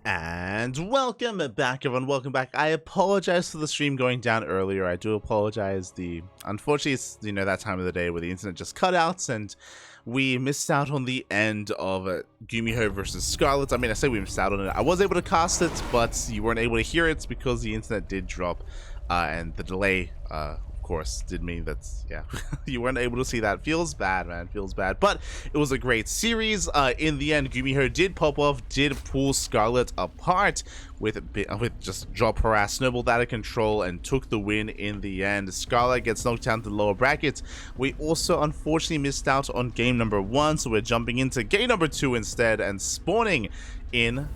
And welcome back, everyone. Welcome back. I apologize for the stream going down earlier. I do apologize. Unfortunately, it's that time of the day where the internet just cut out and we missed out on the end of Gumiho versus Scarlett. I mean, I say we missed out on it. I was able to cast it, but you weren't able to hear it because the internet did drop, and the delay, of course, did mean that, yeah, you weren't able to see that. Feels bad, man. Feels bad. But it was a great series. In the end, Gumiho did pop off, did pull Scarlett apart with just drop her ass, snowballed out of control, and took the win in the end. Scarlett gets knocked down to the lower brackets. We also unfortunately missed out on game number 1, so we're jumping into game number 2 instead, and spawning in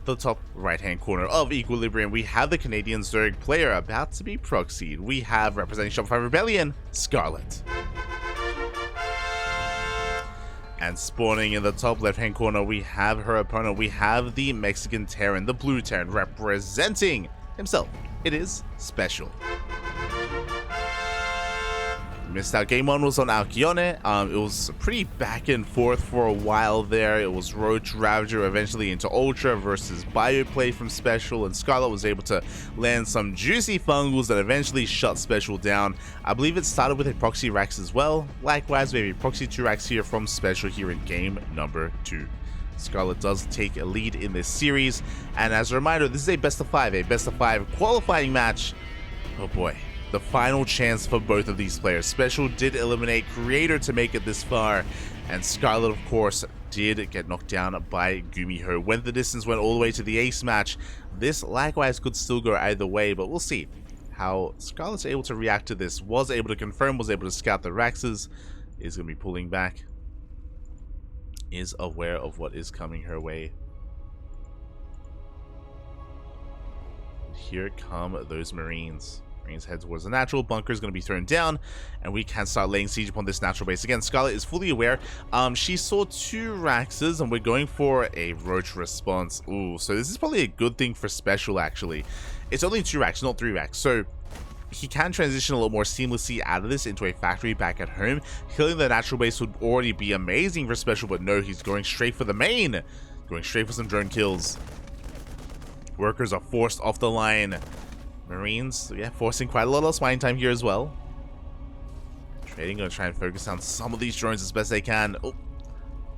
the top right hand corner of Equilibrium, we have the Canadian Zerg player about to be proxied. We have, representing Shopify Rebellion, Scarlett. And spawning in the top left hand corner, we have her opponent. We have the Mexican Terran, the blue Terran, representing himself. It is SpeCial. Missed out. Game 1 was on Alcyone. It was pretty back and forth for a while there. It was Roach Ravager eventually into Ultra versus Bioplay from SpeCial, and Scarlett was able to land some juicy fungals that eventually shut SpeCial down. I believe it started with a proxy Rax as well. Likewise, maybe proxy 2 Rax here from SpeCial here in game number 2. Scarlett does take a lead in this series, and as a reminder, this is a best of 5 qualifying match. Oh boy. The final chance for both of these players. SpeCial did eliminate Creator to make it this far, and Scarlett, of course, did get knocked down by Gumiho. Went the distance, went all the way to the ace match. This likewise could still go either way, but we'll see how Scarlett's able to react to this. Was able to confirm, was able to scout the Raxes, is going to be pulling back, is aware of what is coming her way. Here come those Marines. Head towards the natural. Bunker is going to be thrown down, and we can start laying siege upon this natural base. Again, Scarlett is fully aware. She saw 2 Raxes, and we're going for a Roach response. Ooh, so this is probably a good thing for SpeCial, actually. It's only 2 Rax, not 3 Rax, so he can transition a little more seamlessly out of this into a factory back at home. Killing the natural base would already be amazing for SpeCial, but no, he's going straight for the main. Going straight for some drone kills. Workers are forced off the line. Marines, yeah, forcing quite a lot of spine time here as well. Trading, gonna try and focus on some of these drones as best they can. Oh,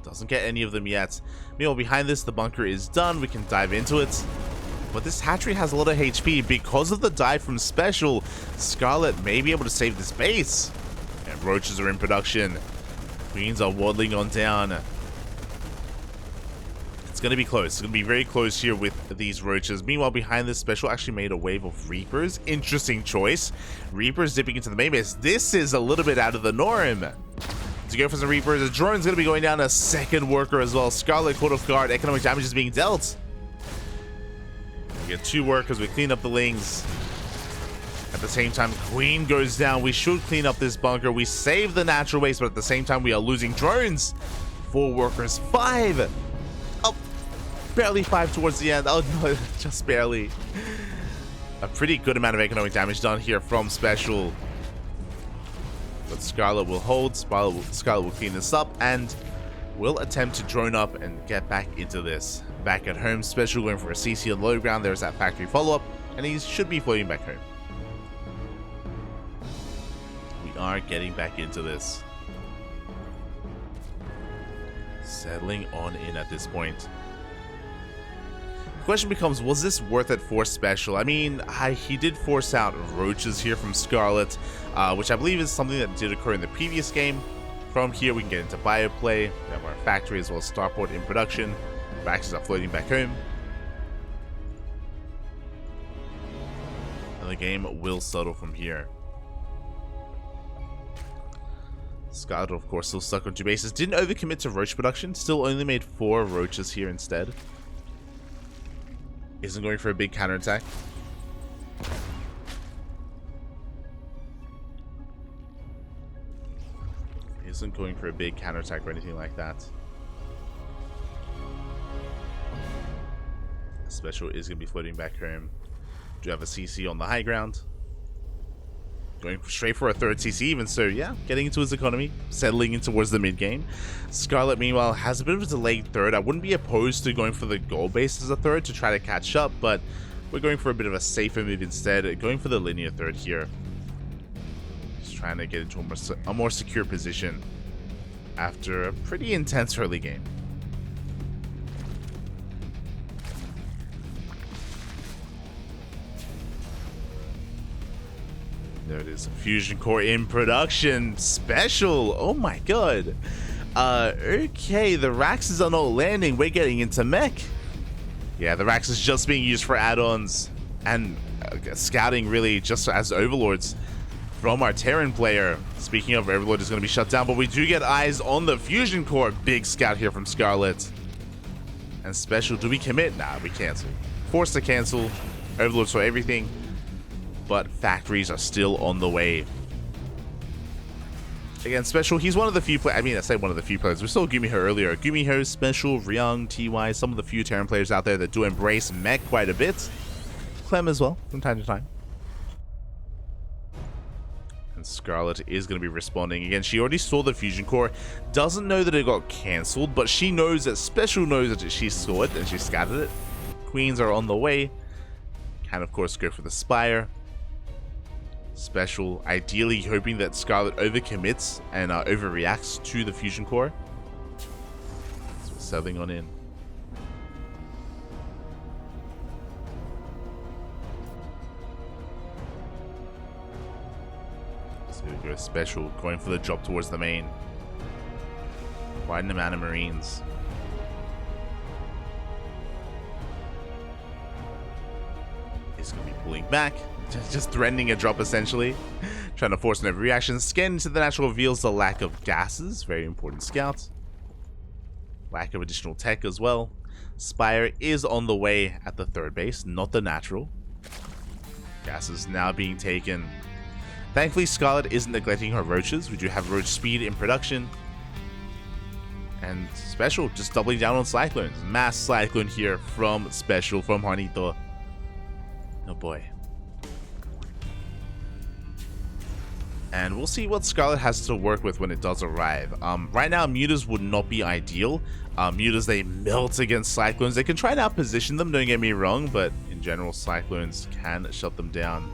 doesn't get any of them yet. Meanwhile, behind this, the bunker is done. We can dive into it. But this hatchery has a lot of HP. Because of the dive from SpeCial, Scarlett may be able to save this base. And Roaches are in production. Queens are waddling on down. It's going to be close. It's going to be very close here with these Roaches. Meanwhile, behind this, SpeCial actually made a wave of Reapers. Interesting choice. Reapers dipping into the main base. This is a little bit out of the norm. To go for some Reapers, the drone's going to be going down a second worker as well. Scarlett caught off guard. Economic damage is being dealt. We get 2 workers. We clean up the Lings. At the same time, Queen goes down. We should clean up this bunker. We save the natural base, but at the same time, we are losing drones. 4 workers. 5. Barely 5 towards the end. Oh no, just barely. A pretty good amount of economic damage done here from SpeCial. But Scarlett will hold. Scarlett will clean this up and will attempt to drone up and get back into this. Back at home, SpeCial going for a CC on low ground. There's that factory follow-up, and he should be floating back home. We are getting back into this. Settling on in at this point. The question becomes, was this worth it for SpeCial? I mean, he did force out Roaches here from Scarlett, which I believe is something that did occur in the previous game. From here, we can get into Bioplay. We have our factory as well as Starport in production. Raxes are floating back home. And the game will settle from here. Scarlett, of course, still stuck on 2 bases. Didn't overcommit to Roach production. Still only made 4 Roaches here instead. Isn't going for a big counterattack. Isn't going for a big counterattack or anything like that. SpeCial is going to be floating back home. Do have a CC on the high ground. going straight for a third CC even, so yeah, getting into his economy, settling in towards the mid game. Scarlett, meanwhile, has a bit of a delayed third. I wouldn't be opposed to going for the gold base as a third to try to catch up, but we're going for a bit of a safer move instead, going for the linear third here. Just trying to get into a more secure position after a pretty intense early game. There it is, Fusion Core in production. SpeCial, oh my god. Okay, the Raxes are not landing. We're getting into mech. Yeah, the Rax is just being used for add-ons and scouting, really, just as overlords from our Terran player. Speaking of, overlord is going to be shut down, but we do get eyes on the Fusion Core. Big scout here from Scarlett. And SpeCial, do we commit? Nah, we cancel. Forced to cancel. Overlord saw everything, but factories are still on the way. Again, SpeCial, he's one of the few players. I mean, I say one of the few players. We saw Gumiho earlier. Gumiho, SpeCial, Ryung, TY, some of the few Terran players out there that do embrace mech quite a bit. Clem as well, from time to time. And Scarlett is going to be responding. Again, she already saw the Fusion Core. Doesn't know that it got cancelled, but she knows that SpeCial knows that she saw it and she scattered it. Queens are on the way. Can, of course, go for the Spire. SpeCial, ideally hoping that Scarlett overcommits and overreacts to the Fusion Core. So we're settling on in. So here we go, SpeCial going for the drop towards the main. Quite an amount of Marines. He's going to be pulling back. Just threatening a drop, essentially. Trying to force an overreaction. Scan into the natural reveals the lack of gases. Very important scout. Lack of additional tech as well. Spire is on the way at the third base, not the natural. Gases now being taken. Thankfully, Scarlett isn't neglecting her roaches. We do have roach speed in production. And SpeCial just doubling down on cyclones. Mass cyclone here from SpeCial, from Juanito. Oh boy. And we'll see what Scarlett has to work with when it does arrive. Right now, mutas would not be ideal. Mutas, they melt against cyclones. They can try and outposition them, don't get me wrong, but in general, cyclones can shut them down.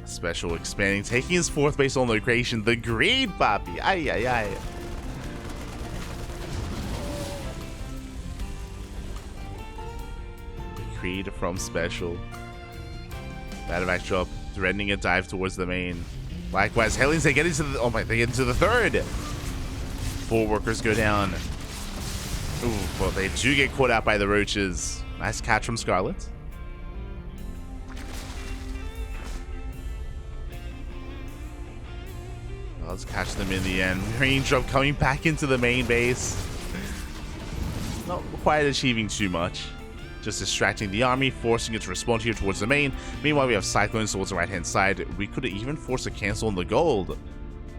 SpeCial expanding, taking his fourth base on location. The greed, papi. Ay, ay, ay. Creed from SpeCial. Bad backdrop, threatening a dive towards the main. Likewise, Hellions, they get into the they get into the third. 4 workers go down. Ooh, well, they do get caught out by the roaches. Nice catch from Scarlett. Let's catch them in the end. Marine drop coming back into the main base. Not quite achieving too much. Just distracting the army, forcing it to respond here towards the main. Meanwhile, we have cyclones towards the right-hand side. We could even force a cancel on the gold.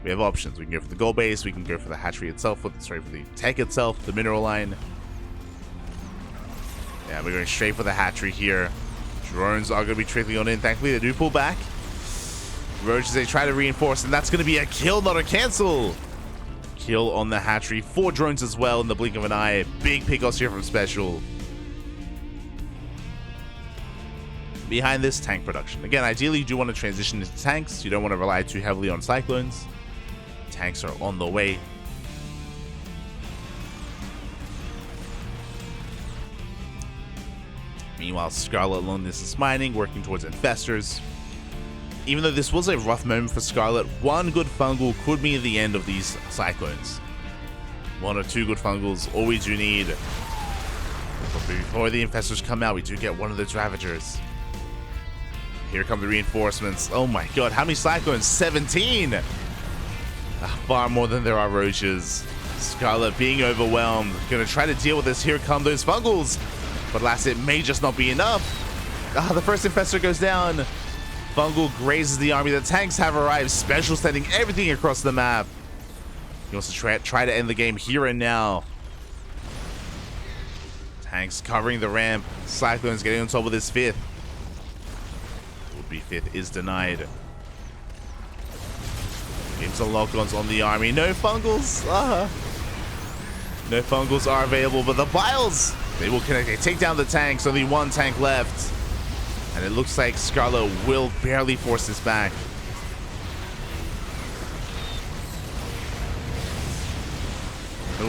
We have options. We can go for the gold base. We can go for the hatchery itself. For the tech itself, the mineral line. Yeah, we're going straight for the hatchery here. Drones are going to be trickling on in. Thankfully, they do pull back. Roaches, they try to reinforce, and that's going to be a kill, not a cancel. Kill on the hatchery. 4 drones as well in the blink of an eye. Big pickoffs here from SpeCial. Behind this, tank production. Again, ideally, you do want to transition into tanks. You don't want to rely too heavily on cyclones. Tanks are on the way. Meanwhile, Scarlett alone, this is mining, working towards infestors. Even though this was a rough moment for Scarlett, 1 good fungal could be the end of these cyclones. 1 or 2 good fungals, all we do need. But before the infestors come out, we do get one of those ravagers. Here come the reinforcements. Oh my god, how many cyclones? 17! Far more than there are roaches. Scarlett being overwhelmed. Gonna try to deal with this. Here come those fungals. But alas, it may just not be enough. The first infestor goes down. Fungal grazes the army. The tanks have arrived. SpeCial sending everything across the map. He wants to try to end the game here and now. Tanks covering the ramp. Cyclones getting on top of this fifth. Would-be fifth is denied. Games some lock-ons on the army. No fungals. No fungals are available, but the Biles, they will connect. They take down the tanks. Only one tank left. And it looks like Scarlett will barely force this back.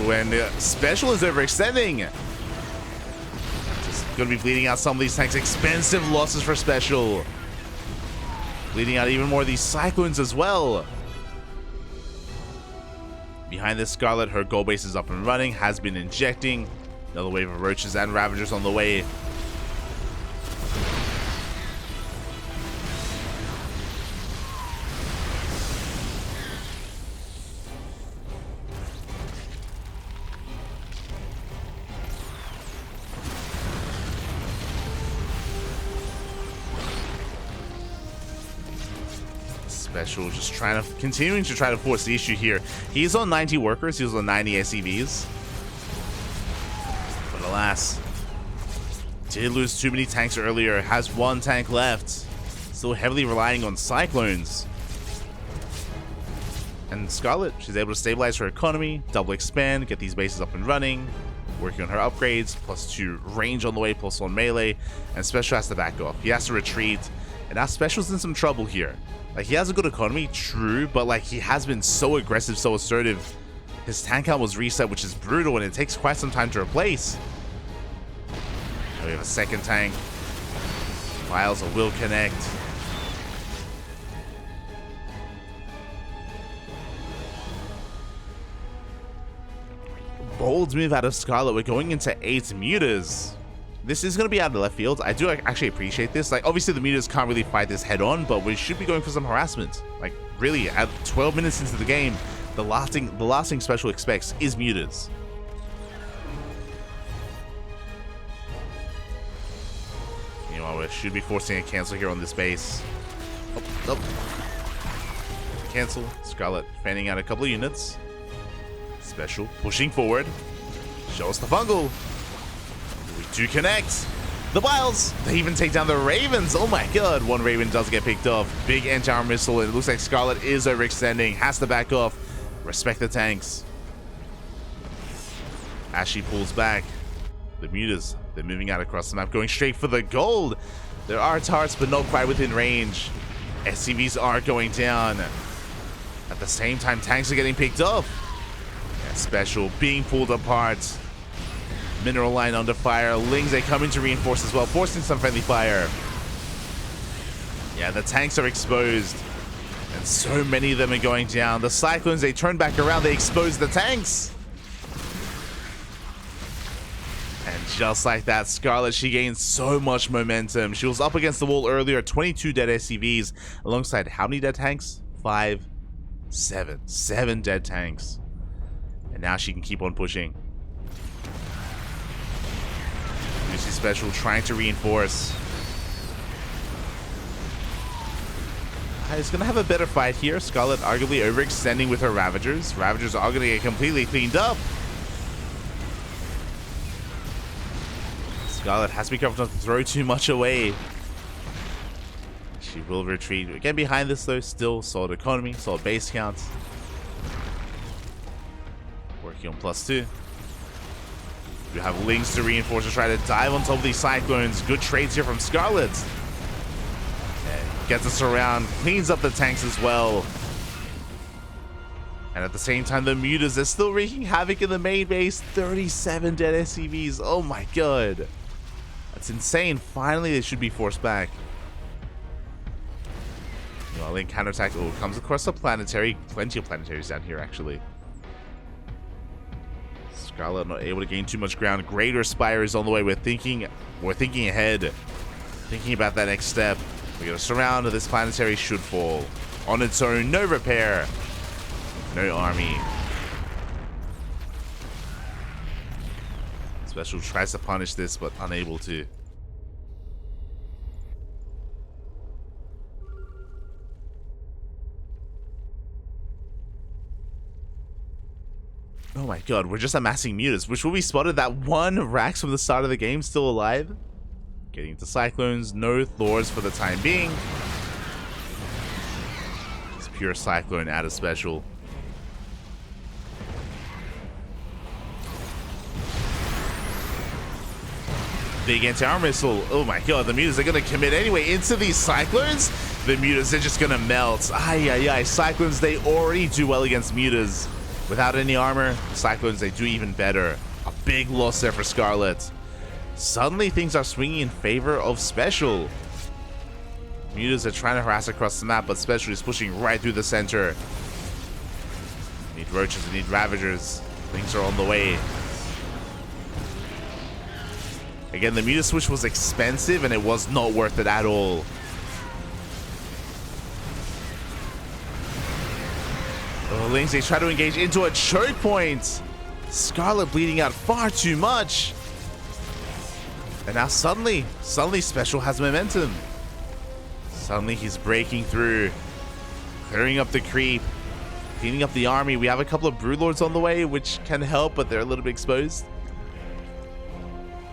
When SpeCial is overextending. Just going to be bleeding out some of these tanks. Expensive losses for SpeCial. Bleeding out even more of these Cyclones as well. Behind this Scarlett, her gold base is up and running. Has been injecting. Another wave of Roaches and Ravagers on the way. SpeCial just continuing to try to force the issue here. He's on 90 workers, he was on 90 SCVs. But alas, did lose too many tanks earlier, has one tank left. Still heavily relying on Cyclones. And Scarlett, she's able to stabilize her economy, double expand, get these bases up and running, working on her upgrades, +2 range on the way, +1 melee, and SpeCial has to back off. He has to retreat, and now SpeCial's in some trouble here. Like, he has a good economy, true, but like, he has been so aggressive, so assertive. His tank count was reset, which is brutal, and it takes quite some time to replace. Now we have a second tank. Biles will connect. Bold move out of Scarlett. We're going into 8 mutas. This is going to be out of left field. I do actually appreciate this. Like, obviously the mutas can't really fight this head on, but we should be going for some harassment. Like, really, at 12 minutes into the game, the last thing SpeCial expects is mutas. Meanwhile, we should be forcing a cancel here on this base. Oh. Cancel. Scarlett fanning out a couple of units. SpeCial pushing forward. Show us the fungal. To connect. The Biles, they even take down the Ravens. Oh my god, one Raven does get picked off. Big anti-armor missile, and it looks like Scarlett is overextending. Has to back off. Respect the tanks. As she pulls back, the mutas, they're moving out across the map, going straight for the gold. There are turrets, but not quite within range. SCVs are going down. At the same time, tanks are getting picked off. Yeah, SpeCial being pulled apart. Mineral line under fire. Lings, they come in to reinforce as well, forcing some friendly fire. Yeah, the tanks are exposed. And so many of them are going down. The Cyclones, they turn back around, they expose the tanks. And just like that, Scarlett, she gains so much momentum. She was up against the wall earlier, 22 dead SCVs, alongside how many dead tanks? 5, 7. 7 dead tanks. And now she can keep on pushing. SpeCial trying to reinforce. He's gonna have a better fight here. Scarlett arguably overextending with her Ravagers. Ravagers are gonna get completely cleaned up. Scarlett has to be careful not to throw too much away. She will retreat. Again, behind this though, still solid economy, solid base count. Working on +2. We have Lings to reinforce to try to dive on top of these Cyclones. Good trades here from Scarlett. Gets us around, cleans up the tanks as well. And at the same time, the mutas are still wreaking havoc in the main base. 37 dead SCVs. Oh my god. That's insane. Finally, they should be forced back. Link counterattack. Oh, comes across a planetary. Plenty of planetaries down here, actually. Scarlett not able to gain too much ground. Greater Spire is on the way. We're thinking ahead. Thinking about that next step. We're going to surround. This planetary should fall. On its own. No repair. No army. SpeCial tries to punish this, but unable to. Oh my god, we're just amassing mutas, which will be spotted. That one Rax from the start of the game still alive. Getting into Cyclones, no Thors for the time being. It's pure Cyclone out of special. Big anti-armor missile. Oh my god, the mutas are going to commit anyway into these Cyclones. The mutas are just going to melt. Ay. Cyclones, they already do well against mutas. Without any armor, Cyclones, they do even better. A big loss there for Scarlett. Suddenly, things are swinging in favor of SpeCial. Mutas are trying to harass across the map, but SpeCial is pushing right through the center. We need Roaches, we need Ravagers. Things are on the way. Again, the Muta switch was expensive, and it was not worth it at all. Oh, Lings, they try to engage into a choke point. Scarlett bleeding out far too much. And now suddenly SpeCial has momentum. Suddenly he's breaking through, clearing up the creep, cleaning up the army. We have a couple of Broodlords on the way, which can help, but they're a little bit exposed.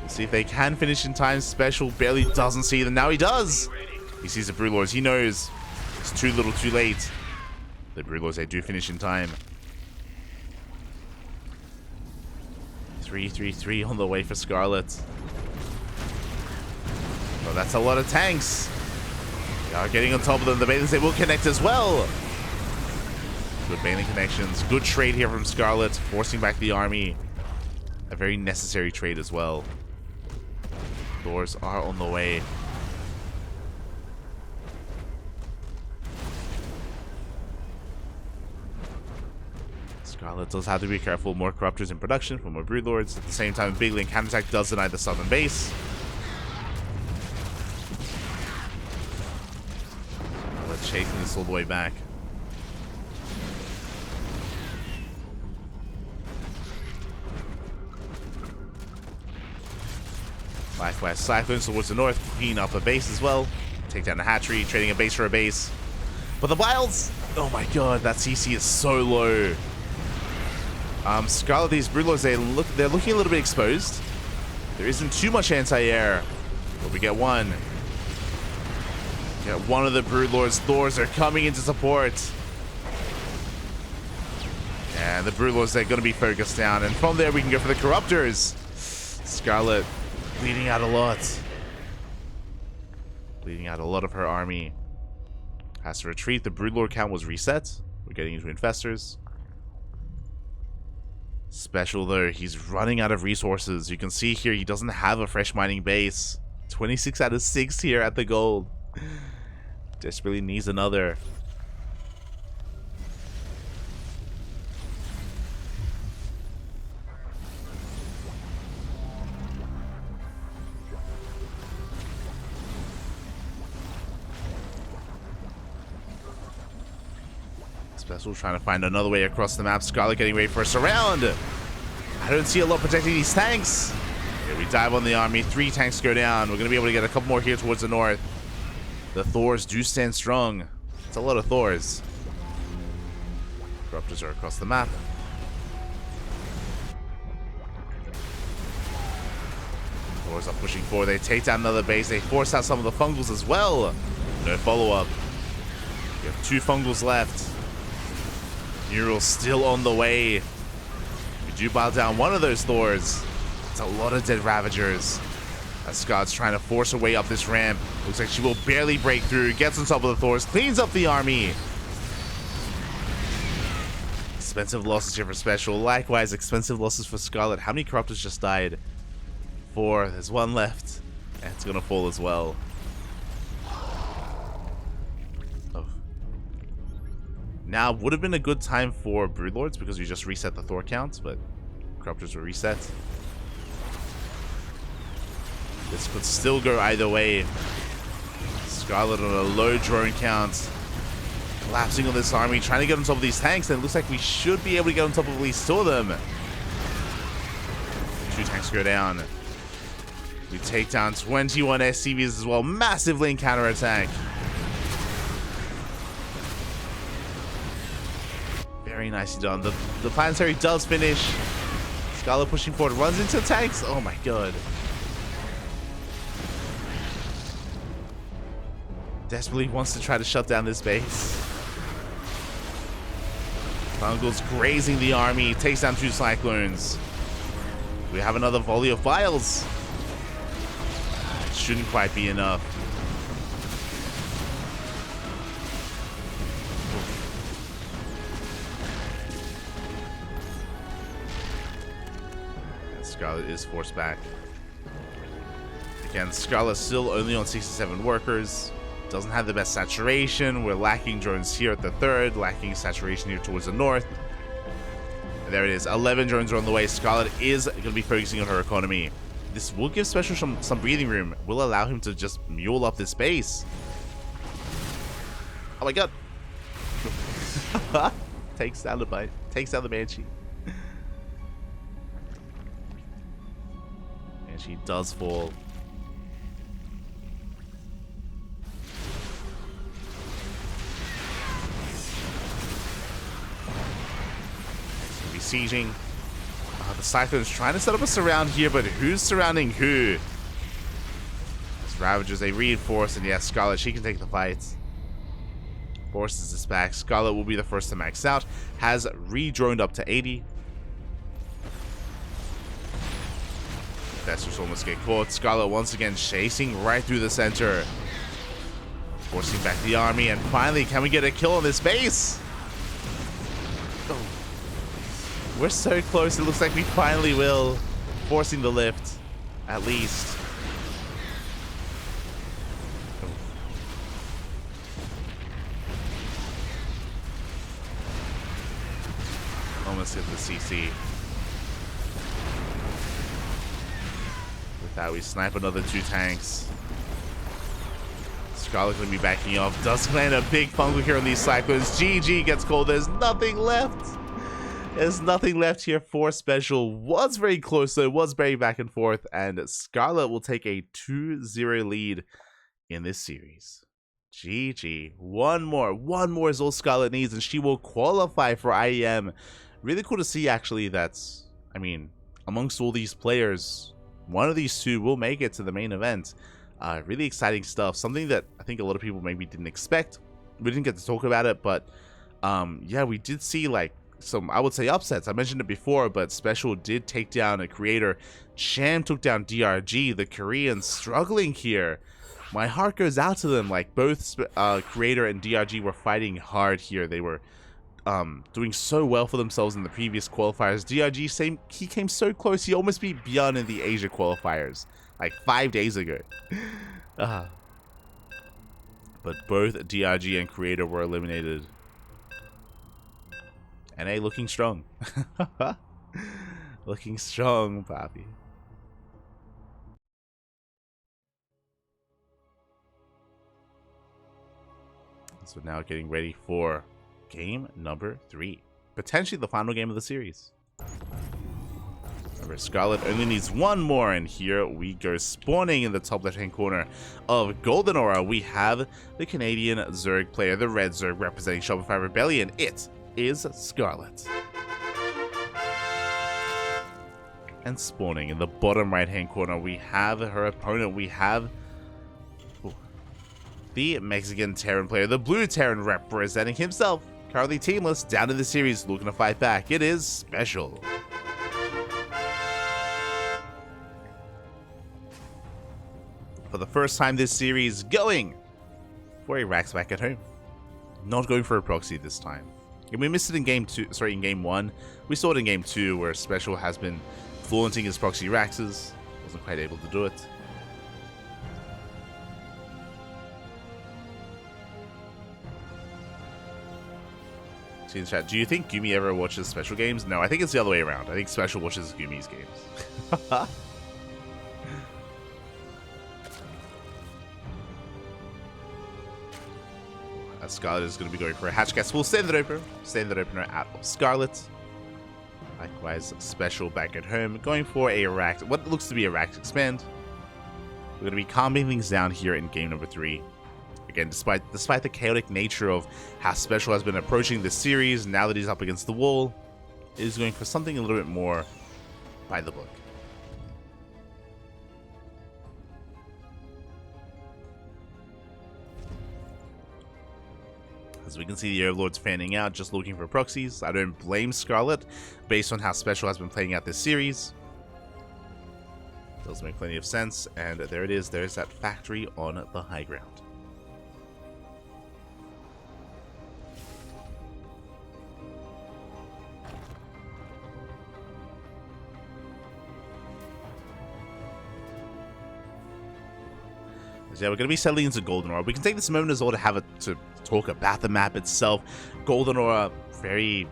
We'll see if they can finish in time. SpeCial barely doesn't see them. Now he does. He sees the Broodlords. He knows it's too little, too late. The Broodlords, they do finish in time. 3-3-3 on the way for Scarlett. Oh, that's a lot of tanks. They are getting on top of them. The Balins, they will connect as well. Good Balin connections. Good trade here from Scarlett, forcing back the army. A very necessary trade as well. Doors are on the way. Scarlett does have to be careful. More Corruptors in production for more Broodlords. At the same time, Big Link counterattack does deny the southern base. Chasing this all the way back. Likewise, Cyclones towards the north, clean up a base as well. Take down the hatchery, trading a base for a base. But the Wilds, oh my god, that CC is so low. Scarlett, these Broodlords, they're looking a little bit exposed. There isn't too much anti-air, but we get one. Yeah, one of the Broodlords. Thors are coming into support. And the Broodlords, they're going to be focused down. And from there, we can go for the Corruptors. Scarlett bleeding out a lot. Bleeding out a lot of her army. Has to retreat. The Broodlord count was reset. We're getting into Infestors. SpeCial, though, he's running out of resources. You can see here, he doesn't have a fresh mining base. 26 out of 6 here at the gold. Desperately needs another. SpeCial trying to find another way across the map. Scarlett getting ready for a surround. I don't see a lot protecting these tanks. Here we dive on the army. 3 tanks go down. We're going to be able to get a couple more here towards the north. The Thors do stand strong. It's a lot of Thors. Corruptors are across the map. Thors are pushing forward. They take down another base. They force out some of the Fungals as well. No follow-up. We have 2 Fungals left. Neural still on the way. We do bow down one of those Thors. It's a lot of dead Ravagers. As Scott's trying to force her way up this ramp. Looks like she will barely break through. Gets on top of the Thors. Cleans up the army. Expensive losses here for SpeCial. Likewise, expensive losses for Scarlett. How many Corruptors just died? 4. There's 1 left. And it's going to fall as well. Oh. Now, would have been a good time for Broodlords because we just reset the Thor count, but Corruptors were reset. This could still go either way. Scarlett on a low drone count. Collapsing on this army, trying to get on top of these tanks, and it looks like we should be able to get on top of at least 2 of them. 2 tanks go down. We take down 21 SCVs as well. Massive lane counterattack. Very nicely done. The planetary does finish. Scarlett pushing forward, runs into tanks. Oh my god. Desperately wants to try to shut down this base. Bungle's grazing the army, takes down 2 Cyclones. We have another volley of vials. It shouldn't quite be enough. And Scarlett is forced back. Again, Scarlett still only on 67 workers. Doesn't have the best saturation. We're lacking drones here at the 3rd, lacking saturation here towards the north. And there it is. 11 drones are on the way. Scarlett is going to be focusing on her economy. This will give SpeCial some breathing room. Will allow him to just mule up this base. Oh my god. Takes down the bite. Takes down the Banshee. Banshee does fall. Sieging. The Cyclone's trying to set up a surround here, but who's surrounding who? It's Ravagers, they reinforce, and yes, Scarlett, she can take the fight. Forces this back. Scarlett will be the first to max out. Has re-droned up to 80. That's just almost get caught. Scarlett once again chasing right through the center. Forcing back the army, and finally, can we get a kill on this base? Oh. We're so close, it looks like we finally will. Forcing the lift, at least. Almost hit the CC. With that, we snipe another 2 tanks. Scarlett going to be backing off. Does land a big fungal here on these Cyclones. GG gets called. There's nothing left. There's nothing left here for SpeCial. Was very close though, was very back and forth, and Scarlett will take a 2-0 lead in this series. GG. One more is all Scarlett needs, and she will qualify for IEM. Really cool to see actually that, I mean, amongst all these players, one of these 2 will make it to the main event. Really exciting stuff. Something that I think a lot of people maybe didn't expect. We didn't get to talk about it, but yeah, we did see like some, I would say, upsets. I mentioned it before, but SpeCial did take down a creator. Cham took down DRG. The Koreans struggling here. My heart goes out to them. Like, both creator and DRG were fighting hard here. They were doing so well for themselves in the previous qualifiers. DRG, he came so close. He almost beat Bjorn in the Asia qualifiers like 5 days ago. But both DRG and creator were eliminated. NA looking strong. Looking strong, Bobby. So now getting ready for game number 3. Potentially the final game of the series. Remember, Scarlett only needs 1 more, and here we go. Spawning in the top left-hand corner of Golden Aura, we have the Canadian Zerg player, the Red Zerg representing Shopify Rebellion. It is Scarlett. And spawning in the bottom right-hand corner, we have her opponent. We have the Mexican Terran player, the Blue Terran representing himself. Currently teamless, down in the series, looking to fight back. It is SpeCial. For the first time this series, going for a Rax back at home. Not going for a proxy this time. And we missed it in game 2, sorry, in game 1. We saw it in game 2 where SpeCial has been flaunting his proxy Raxes. Wasn't quite able to do it. See in the chat, do you think Gumi ever watches SpeCial games? No, I think it's the other way around. I think SpeCial watches Gumi's games. Scarlett is going to be going for a hatch gas. We'll send that opener out of Scarlett. Likewise, SpeCial back at home, going for a Rax, what looks to be a Rax expand. We're going to be calming things down here in game number 3. again, despite the chaotic nature of how SpeCial has been approaching this series, now that he's up against the wall, is going for something a little bit more by the book. As we can see, the Overlord's fanning out, just looking for proxies. I don't blame Scarlett, based on how SpeCial has been playing out this series. Does make plenty of sense, and there it is. There's that factory on the high ground. So yeah, we're going to be settling into Golden Aura. We can take this moment as well to talk about the map itself. Golden Aura, very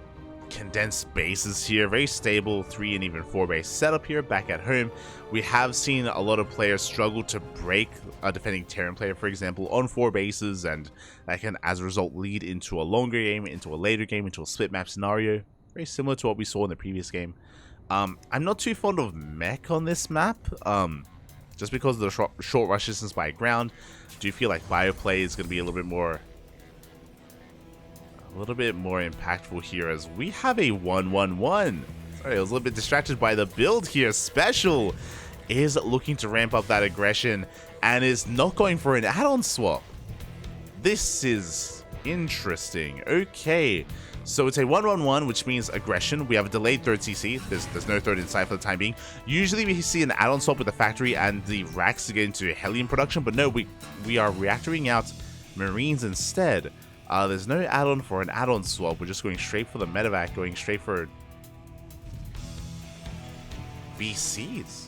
condensed bases here, very stable 3 and even 4 base setup here back at home. We have seen a lot of players struggle to break a defending Terran player, for example, on 4 bases, and that can as a result lead into a longer game, into a later game, into a split map scenario, very similar to what we saw in the previous game. I'm not too fond of mech on this map, just because of the short rush distance by ground. Do you feel like bioplay is going to be a little bit more impactful here, as we have a 1-1-1. Sorry, I was a little bit distracted by the build here. SpeCial is looking to ramp up that aggression and is not going for an add-on swap. This is interesting. Okay, so it's a 1-1-1, which means aggression. We have a delayed third CC. There's no third inside for the time being. Usually we see an add-on swap with the factory and the racks to get into Hellion production, but no, we are reactoring out Marines instead. There's no add-on for an add-on swap. We're just going straight for the medevac, going straight for VCs.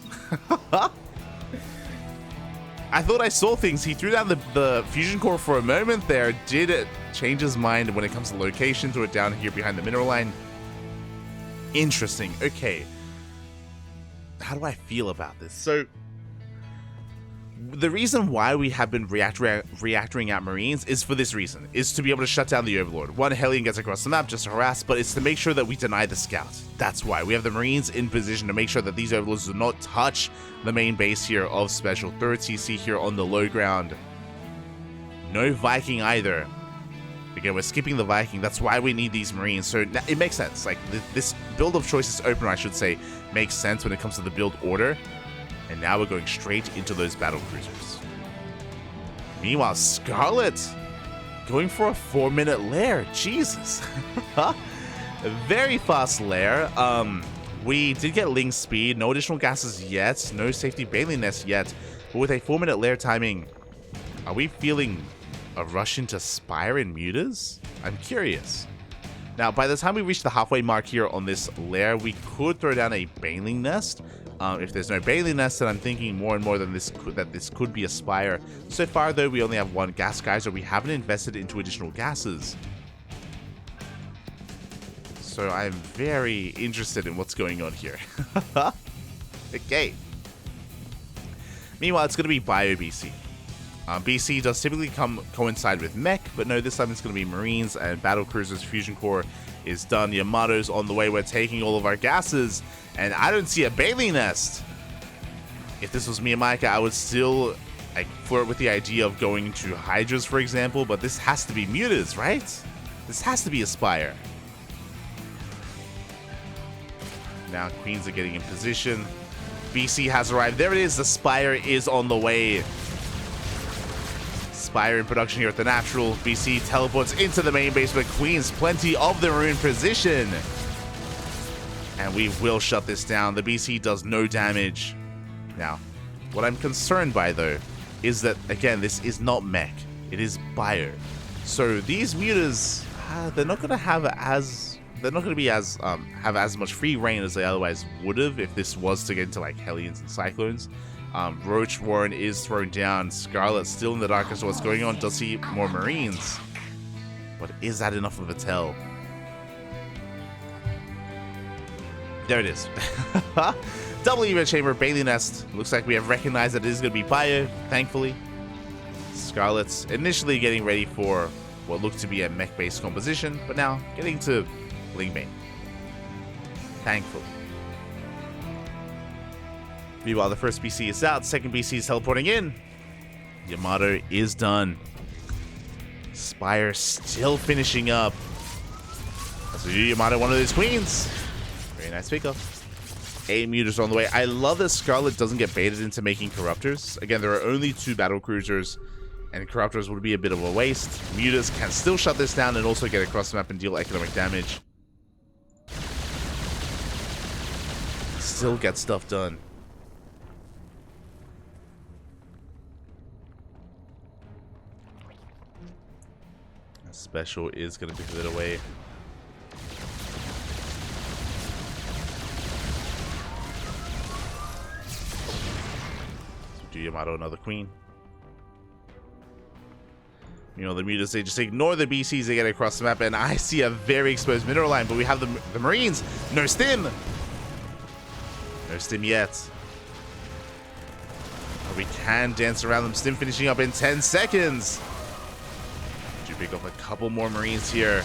I thought I saw things. He threw down the fusion core for a moment there. Did it change his mind when it comes to location? Threw it down here behind the mineral line. Interesting. Okay. How do I feel about this? So, the reason why we have been reactoring out Marines is for this reason, is to be able to shut down the Overlord. One Hellion gets across the map just to harass, but it's to make sure that we deny the scout. That's why we have the Marines in position to make sure that these Overlords do not touch the main base here of SpeCial. Third CC here on the low ground. No Viking either. Again, we're skipping the Viking. That's why we need these Marines. So it makes sense. Like this build of choices opener, I should say, makes sense when it comes to the build order. And now we're going straight into those battle cruisers. Meanwhile, Scarlett going for a 4-minute lair. Jesus. A very fast lair. We did get Ling speed. No additional gases yet. No safety bailing nest yet. But with a 4-minute lair timing, are we feeling a rush into Spire and Mutas? I'm curious. Now, by the time we reach the halfway mark here on this lair, we could throw down a bailing nest. If there's no bailing nest, then I'm thinking more and more that this could be a Spire. So far, though, we only have 1 gas geyser. We haven't invested into additional gases. So I'm very interested in what's going on here. Okay. Meanwhile, it's going to be Bio BC. BC does typically coincide with mech, but no, this time it's going to be Marines and Battle Cruisers. Fusion Core is done. Yamato's on the way. We're taking all of our gases, and I don't see a bailing nest. If this was me and Micah, I would still flirt with the idea of going to Hydras, for example, but this has to be Mutas, right? This has to be a Spire. Now Queens are getting in position. BC has arrived. There it is. The Spire is on the way. Spire in production here at the natural. BC teleports into the main base, but Queens plenty of them are in position. And we will shut this down. The BC does no damage. Now, what I'm concerned by, though, is that, again, this is not mech. It is bio. So these mutas, they're not going to have as much free reign as they otherwise would have if this was to get into like Hellions and Cyclones. Roach Warren is thrown down. Scarlett still in the dark as to what's going on. Does see more Marines, but is that enough of a tell? There it is. Double event chamber, Bailey Nest. Looks like we have recognized that it is going to be bio, thankfully. Scarlett's initially getting ready for what looked to be a mech-based composition, but now getting to Lingbane. Thankfully. Meanwhile, the first BC is out, second BC is teleporting in. Yamato is done. Spire still finishing up. So you might have one of those queens. Very nice pick up. 8 mutas on the way. I love that Scarlett doesn't get baited into making corruptors. Again, there are only 2 battle cruisers, and corruptors would be a bit of a waste. Mutas can still shut this down and also get across the map and deal economic damage. Still get stuff done. SpeCial is going to be pivoted away. So do Yamato another queen. You know, the mutas, they just ignore the BCs, they get across the map, and I see a very exposed mineral line, but we have the Marines. No stim! No stim yet. But we can dance around them. Stim finishing up in 10 seconds. Do pick up a couple more Marines here.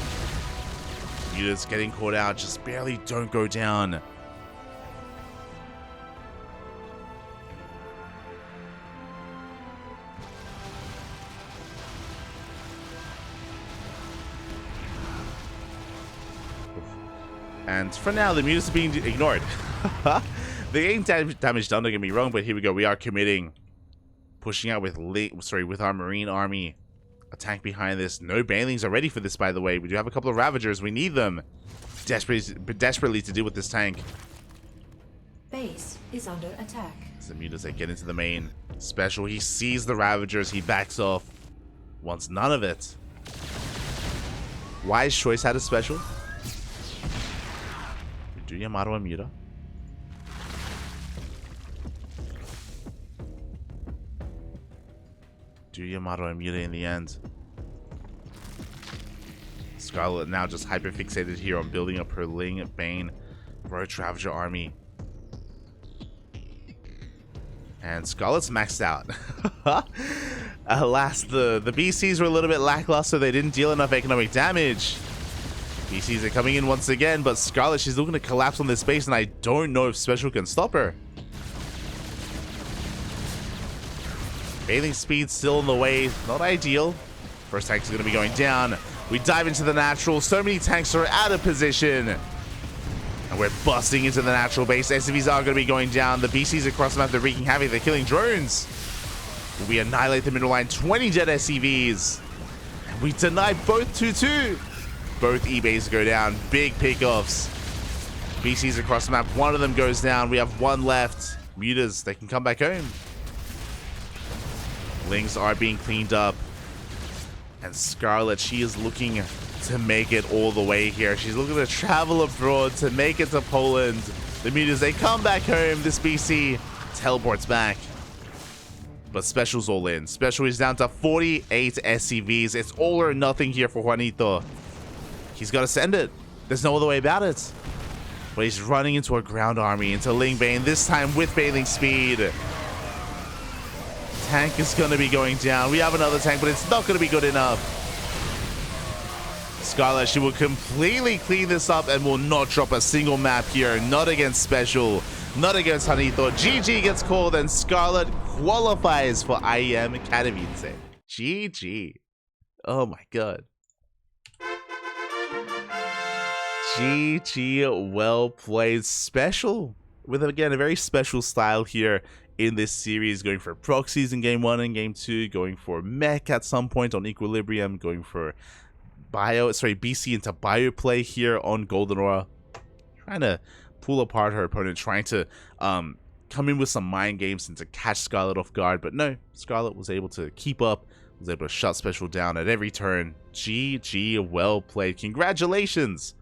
Mutas getting caught out, just barely don't go down. And for now, the mutas are being ignored. They ain't damage done, don't get me wrong, but here we go. We are committing. Pushing out with our Marine army. A tank behind this. No Banelings are ready for this, by the way. We do have a couple of Ravagers. We need them desperately to deal with this tank. Base is under attack. As the mutas, they get into the main. SpeCial, he sees the Ravagers. He backs off. Wants none of it. Wise choice out of SpeCial. Do Yamato and Muta. Do Yamato and Muta in the end. Scarlett now just hyper-fixated here on building up her Ling, Bane, Roach Ravager army. And Scarlett's maxed out. Alas, the BCs were a little bit lackluster. They didn't deal enough economic damage. BCs are coming in once again, but Scarlett, she's looking to collapse on this base, and I don't know if SpeCial can stop her. Bathing speed still in the way, not ideal. First tank is going to be going down. We dive into the natural. So many tanks are out of position. And we're busting into the natural base. SCVs are going to be going down. The BCs across the map, they're wreaking havoc. They're killing drones. We annihilate the middle line. 20 dead SCVs. And we deny both 2-2. Both E-bays go down. Big pickoffs. BCs across the map. One of them goes down. We have one left. Mutas, they can come back home. Lings are being cleaned up. And Scarlett, she is looking to make it all the way here. She's looking to travel abroad to make it to Poland. The Mutas, they come back home. This BC teleports back. But SpeCial's all in. SpeCial is down to 48 SCVs. It's all or nothing here for Juanito. He's got to send it. There's no other way about it. But he's running into a ground army, into Ling Bane, this time with Bailing speed. Tank is going to be going down. We have another tank, but it's not going to be good enough. Scarlett, she will completely clean this up and will not drop a single map here. Not against SpeCial. Not against Juanito. GG gets called, and Scarlett qualifies for IEM Katowice. GG. Oh my god. GG, well played. SpeCial with, again, a very special style here in this series, going for proxies in game 1 and game 2, going for mech at some point on Equilibrium, going for BC into bio play here on Golden Aura, trying to pull apart her opponent, trying to come in with some mind games and to catch Scarlett off guard, but no, Scarlett was able to keep up, was able to shut SpeCial down at every turn. GG, well played. Congratulations.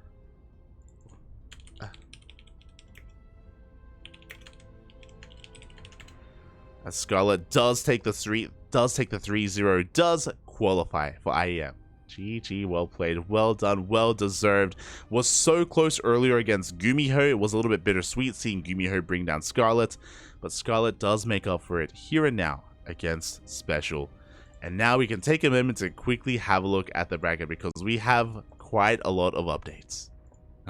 As Scarlett does take the 3-0, does qualify for IEM. GG, well played, well done, well deserved. Was so close earlier against Gumiho. It was a little bit bittersweet seeing Gumiho bring down Scarlett, but Scarlett does make up for it here and now against SpeCial. And now we can take a moment to quickly have a look at the bracket, because we have quite a lot of updates.